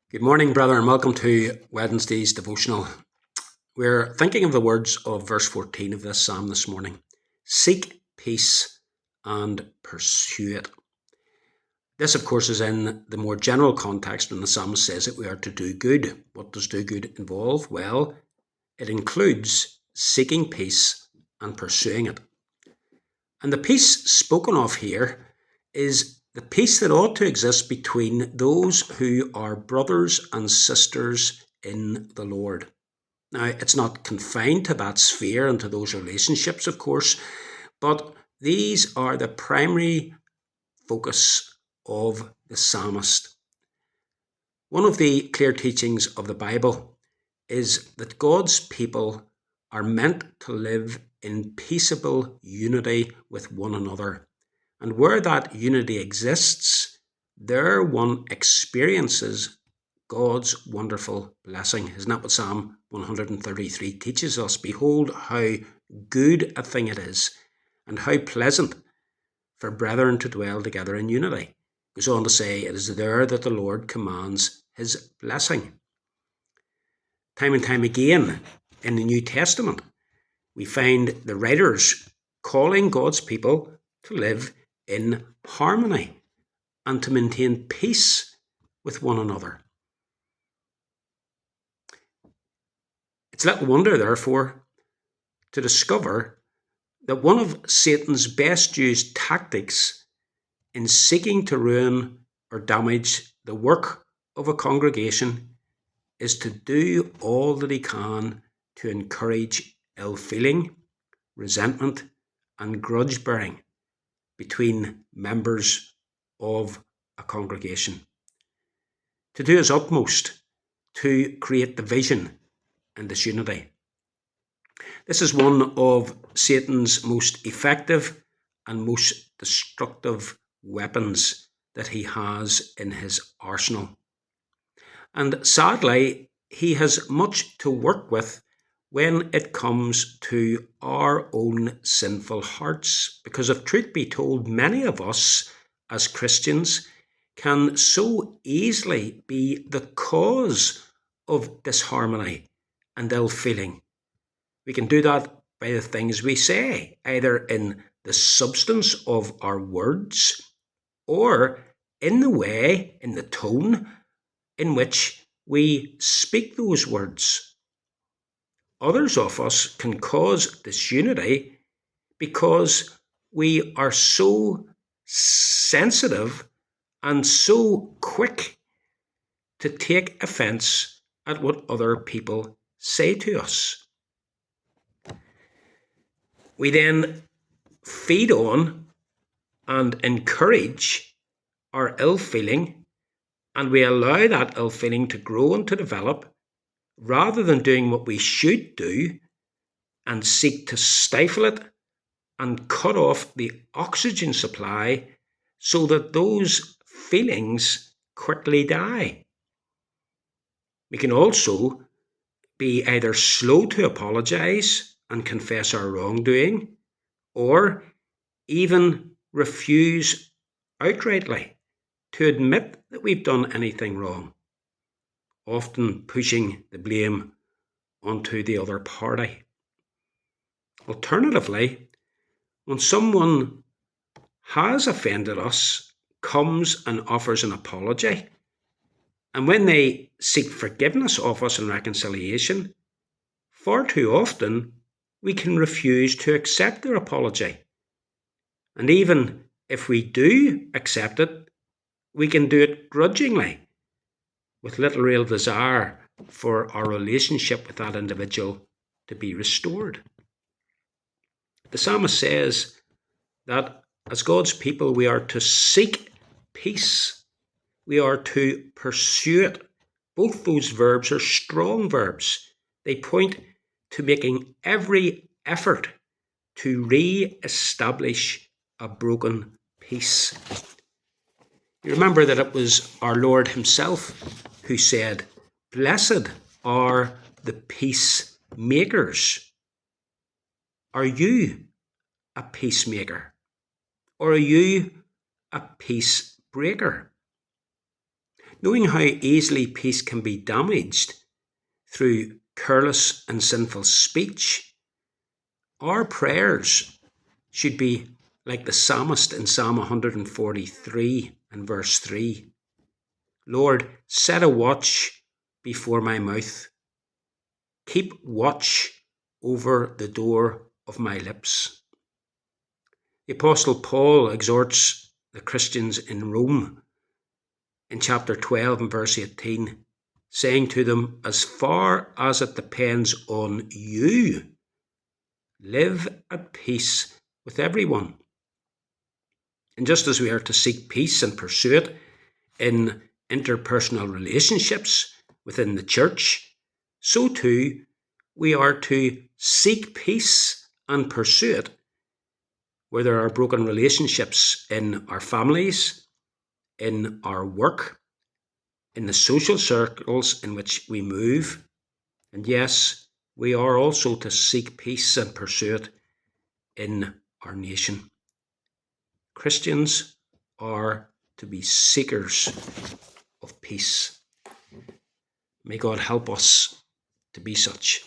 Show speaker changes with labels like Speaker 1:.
Speaker 1: Good morning, brother, and welcome to Wednesday's devotional. We're thinking of the words of verse 14 of this psalm this morning. Seek peace and pursue it. This, of course, is in the more general context when the psalmist says that we are to do good. What does do good involve? Well, it includes seeking peace and pursuing it. And the peace spoken of here is the peace that ought to exist between those who are brothers and sisters in the Lord. Now, it's not confined to that sphere and to those relationships, of course, but these are the primary focus of the psalmist. One of the clear teachings of the Bible is that God's people are meant to live in peaceable unity with one another. And where that unity exists, there one experiences God's wonderful blessing. Isn't that what Psalm 133 teaches us? Behold how good a thing it is, and how pleasant for brethren to dwell together in unity. It goes on to say, it is there that the Lord commands his blessing. Time and time again in the New Testament, we find the writers calling God's people to live in harmony and to maintain peace with one another. It's little wonder, therefore, to discover that one of Satan's best used tactics in seeking to ruin or damage the work of a congregation is to do all that he can to encourage ill feeling, resentment, and grudge bearing between members of a congregation, to do his utmost to create division and disunity. This is one of Satan's most effective and most destructive weapons that he has in his arsenal. And sadly, he has much to work with when it comes to our own sinful hearts. Because if truth be told, many of us as Christians can so easily be the cause of disharmony and ill feeling. We can do that by the things we say, either in the substance of our words or in the way, in the tone in which we speak those words. Others of us can cause disunity because we are so sensitive and so quick to take offence at what other people say to us. We then feed on and encourage our ill feeling, and we allow that ill feeling to grow and to develop, rather than doing what we should do and seek to stifle it and cut off the oxygen supply so that those feelings quickly die. We can also be either slow to apologise and confess our wrongdoing, or even refuse outrightly to admit that we've done anything wrong, often pushing the blame onto the other party. Alternatively, when someone has offended us, comes and offers an apology, and when they seek forgiveness of us and reconciliation, far too often we can refuse to accept their apology. And even if we do accept it, we can do it grudgingly, with little real desire for our relationship with that individual to be restored. The psalmist says that as God's people, we are to seek peace. We are to pursue it. Both those verbs are strong verbs. They point to making every effort to re-establish a broken peace. You remember that it was our Lord himself who said, "Blessed are the peacemakers." Are you a peacemaker? Or are you a peace breaker? knowing how easily peace can be damaged through careless and sinful speech, our prayers should be like the psalmist in Psalm 143 and verse 3. Lord, set a watch before my mouth. Keep watch over the door of my lips. The Apostle Paul exhorts the Christians in Rome in chapter 12 and verse 18, saying to them, as far as it depends on you, live at peace with everyone. And just as we are to seek peace and pursue it in interpersonal relationships within the church, so too we are to seek peace and pursue it where there are broken relationships in our families, in our work, in the social circles in which we move. And yes, we are also to seek peace and pursue it in our nation. Christians are to be seekers of peace. May God help us to be such.